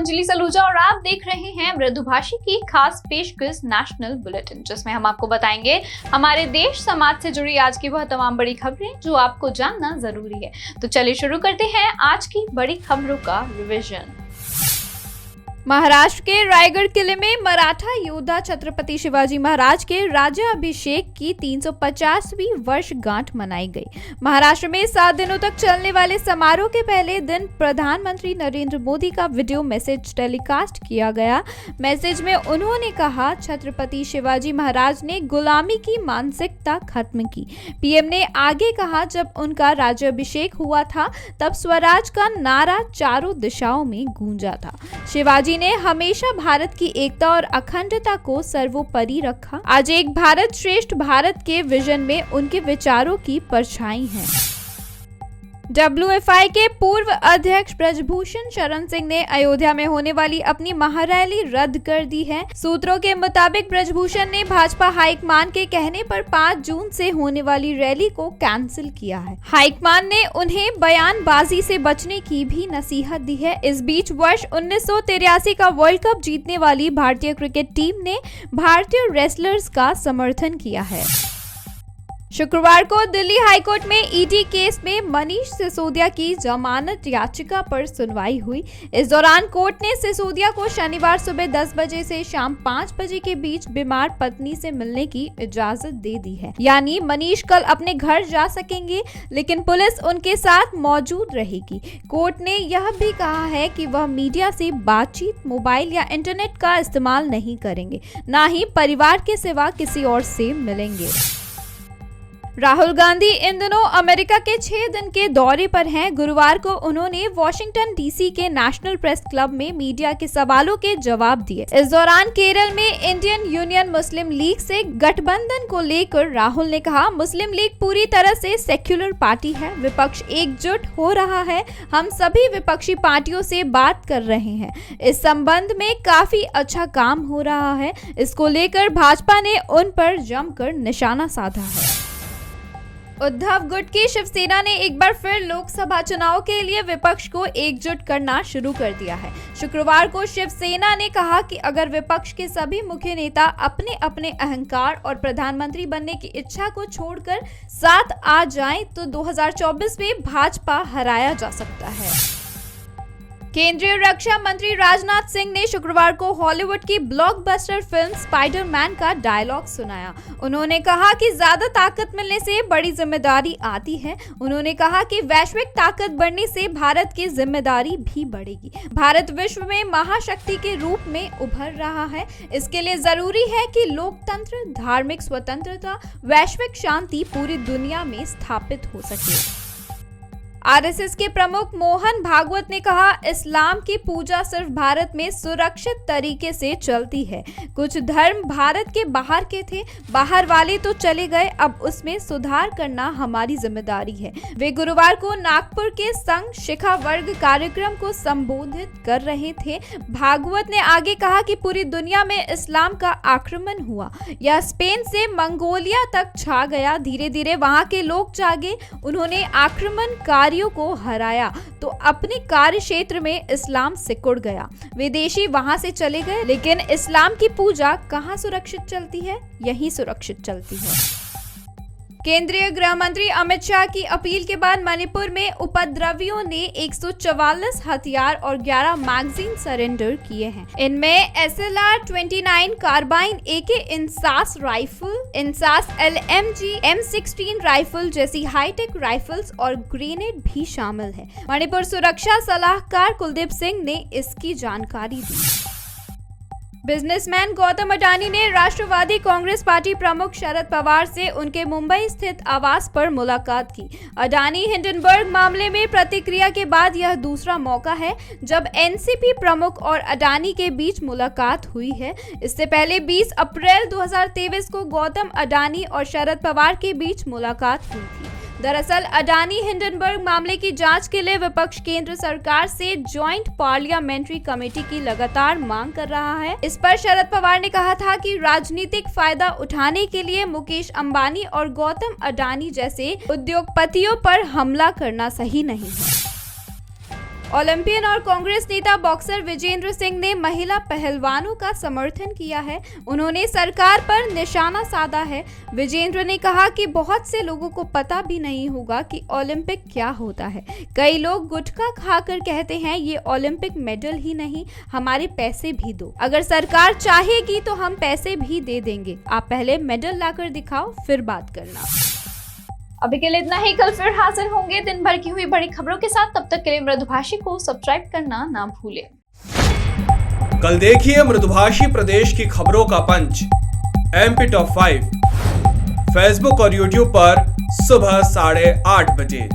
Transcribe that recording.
अंजलि सलूजा और आप देख रहे हैं मृदुभाषी की खास पेशकश नेशनल बुलेटिन, जिसमें हम आपको बताएंगे हमारे देश समाज से जुड़ी आज की वह तमाम बड़ी खबरें जो आपको जानना जरूरी है। तो चलिए शुरू करते हैं आज की बड़ी खबरों का रिवीजन। महाराष्ट्र के रायगढ़ किले में मराठा योद्धा छत्रपति शिवाजी महाराज के राज्याभिषेक की 350वीं वर्षगांठ मनाई गई। महाराष्ट्र में 7 दिनों तक चलने वाले समारोह के पहले दिन प्रधानमंत्री नरेंद्र मोदी का वीडियो मैसेज टेलीकास्ट किया गया। मैसेज में उन्होंने कहा, छत्रपति शिवाजी महाराज ने गुलामी की मानसिकता खत्म की। पीएम ने आगे कहा, जब उनका राज्याभिषेक हुआ था तब स्वराज का नारा चारों दिशाओं में गूंजा था। शिवाजी ने हमेशा भारत की एकता और अखंडता को सर्वोपरि रखा। आज एक भारत श्रेष्ठ भारत के विजन में उनके विचारों की परछाई है। WFI के पूर्व अध्यक्ष ब्रजभूषण शरण सिंह ने अयोध्या में होने वाली अपनी महारैली रद्द कर दी है। सूत्रों के मुताबिक ब्रजभूषण ने भाजपा हाईकमान के कहने पर 5 जून से होने वाली रैली को कैंसिल किया है। हाईकमान ने उन्हें बयानबाजी से बचने की भी नसीहत दी है। इस बीच वर्ष 1983 का वर्ल्ड कप जीतने वाली भारतीय क्रिकेट टीम ने भारतीय रेसलर्स का समर्थन किया है। शुक्रवार को दिल्ली हाईकोर्ट में ईडी केस में मनीष सिसोदिया की जमानत याचिका पर सुनवाई हुई। इस दौरान कोर्ट ने सिसोदिया को शनिवार सुबह 10 बजे से शाम 5 बजे के बीच बीमार पत्नी से मिलने की इजाजत दे दी है। यानी मनीष कल अपने घर जा सकेंगे, लेकिन पुलिस उनके साथ मौजूद रहेगी। कोर्ट ने यह भी कहा है कि वह मीडिया से बातचीत, मोबाइल या इंटरनेट का इस्तेमाल नहीं करेंगे, न ही परिवार के सिवा किसी और से मिलेंगे। राहुल गांधी इन दिनों अमेरिका के 6 दिन के दौरे पर हैं। गुरुवार को उन्होंने वॉशिंगटन डीसी के नेशनल प्रेस क्लब में मीडिया के सवालों के जवाब दिए। इस दौरान केरल में इंडियन यूनियन मुस्लिम लीग से गठबंधन को लेकर राहुल ने कहा, मुस्लिम लीग पूरी तरह से सेक्युलर पार्टी है, विपक्ष एकजुट हो रहा है, हम सभी विपक्षी पार्टियों से बात कर रहे हैं, इस संबंध में काफी अच्छा काम हो रहा है। इसको लेकर भाजपा ने उन पर जमकर निशाना साधा है। उद्धव गुट की शिवसेना ने एक बार फिर लोकसभा चुनाव के लिए विपक्ष को एकजुट करना शुरू कर दिया है। शुक्रवार को शिवसेना ने कहा कि अगर विपक्ष के सभी मुख्य नेता अपने अपने अहंकार और प्रधानमंत्री बनने की इच्छा को छोड़कर साथ आ जाएं, तो 2024 में भाजपा हराया जा सकता है। केंद्रीय रक्षा मंत्री राजनाथ सिंह ने शुक्रवार को हॉलीवुड की ब्लॉकबस्टर फिल्म स्पाइडरमैन का डायलॉग सुनाया। उन्होंने कहा कि ज्यादा ताकत मिलने से बड़ी जिम्मेदारी आती है। उन्होंने कहा कि वैश्विक ताकत बढ़ने से भारत की जिम्मेदारी भी बढ़ेगी। भारत विश्व में महाशक्ति के रूप में उभर रहा है। इसके लिए जरूरी है कि लोकतंत्र, धार्मिक स्वतंत्रता, वैश्विक शांति पूरी दुनिया में स्थापित हो सके। आरएसएस के प्रमुख मोहन भागवत ने कहा, इस्लाम की पूजा सिर्फ भारत में सुरक्षित तरीके से चलती है। कुछ धर्म भारत के बाहर के थे, बाहर वाले तो चले गए, अब उसमें सुधार करना हमारी जिम्मेदारी है। वे गुरुवार को नागपुर के संघ शिखा वर्ग कार्यक्रम को संबोधित कर रहे थे। भागवत ने आगे कहा कि पूरी दुनिया में इस्लाम का आक्रमण हुआ, यह स्पेन से मंगोलिया तक छा गया। धीरे धीरे वहां के लोग जागे, उन्होंने आक्रमणकारी को हराया तो अपने कार्य क्षेत्र में इस्लाम सिकुड़ गया। विदेशी वहां से चले गए, लेकिन इस्लाम की पूजा कहां सुरक्षित चलती है? यहीं सुरक्षित चलती है। केंद्रीय गृह मंत्री अमित शाह की अपील के बाद मणिपुर में उपद्रवियों ने 144 हथियार और 11 मैगजीन सरेंडर किए हैं। इनमें SLR 29 carbine, AK INSAS rifle, INSAS LMG, M16 rifle जैसी हाईटेक राइफल्स और ग्रेनेड भी शामिल है। मणिपुर सुरक्षा सलाहकार कुलदीप सिंह ने इसकी जानकारी दी। बिजनेसमैन गौतम अडानी ने राष्ट्रवादी कांग्रेस पार्टी प्रमुख शरद पवार से उनके मुंबई स्थित आवास पर मुलाकात की। अडानी हिंडनबर्ग मामले में प्रतिक्रिया के बाद यह दूसरा मौका है जब एनसीपी प्रमुख और अडानी के बीच मुलाकात हुई है। इससे पहले 20 अप्रैल 2023 को गौतम अडानी और शरद पवार के बीच मुलाकात हुई थी। दरअसल अडानी हिंडनबर्ग मामले की जांच के लिए विपक्ष केंद्र सरकार से ज्वाइंट पार्लियामेंट्री कमेटी की लगातार मांग कर रहा है। इस पर शरद पवार ने कहा था कि राजनीतिक फायदा उठाने के लिए मुकेश अंबानी और गौतम अडानी जैसे उद्योगपतियों पर हमला करना सही नहीं है। ओलंपियन और कांग्रेस नेता बॉक्सर विजेंद्र सिंह ने महिला पहलवानों का समर्थन किया है। उन्होंने सरकार पर निशाना साधा है। विजेंद्र ने कहा कि बहुत से लोगों को पता भी नहीं होगा कि ओलंपिक क्या होता है। कई लोग गुटखा खाकर कहते हैं ये ओलंपिक मेडल ही नहीं, हमारे पैसे भी दो। अगर सरकार चाहेगी तो हम पैसे भी दे देंगे। आप पहले मेडल लाकर दिखाओ, फिर बात करना। अभी के लिए इतना ही। कल फिर हाजिर होंगे दिन भर की हुई बड़ी खबरों के साथ। तब तक के लिए मृदुभाषी को सब्सक्राइब करना ना भूलें। कल देखिए मृदुभाषी प्रदेश की खबरों का पंच MP Top 5 फेसबुक और YouTube पर सुबह 8:30 बजे।